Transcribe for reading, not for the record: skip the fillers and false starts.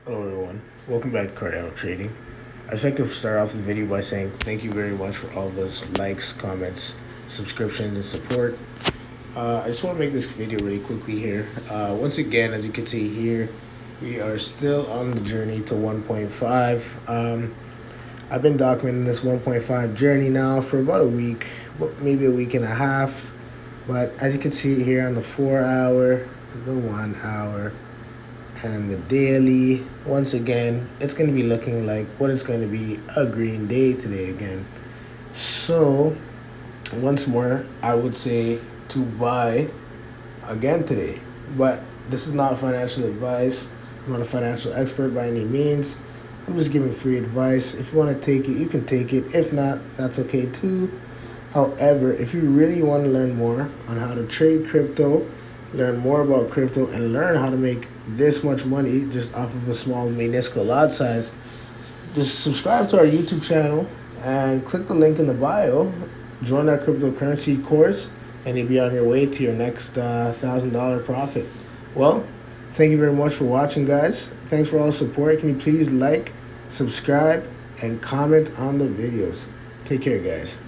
Hello everyone, welcome back to Cardano Trading. I'd just like to start off the video by saying thank you very much for all those likes, comments, subscriptions, and support. I just want to make this video really quickly here. Once again, as you can see here, we are still on the journey to 1.5. I've been documenting this 1.5 journey now for about a week, maybe a week and a half. But as you can see here on the 4 hour, the 1 hour, and the daily, once again, it's going to be looking like what it's going to be, a green day today again. So once more, I would say to buy again today. But this is not financial advice. I'm not a financial expert by any means. I'm just giving free advice. If you want to take it, you can take it. If not, that's okay too. However, if you really want to learn more on how to trade crypto, learn more about crypto, and learn how to make this much money just off of a small minuscule lot size, just subscribe to our YouTube channel and click the link in the bio. Join our cryptocurrency course, and you'll be on your way to your next $1,000 profit. Well, thank you very much for watching, guys. Thanks for all the support. Can you please like, subscribe, and comment on the videos? Take care, guys.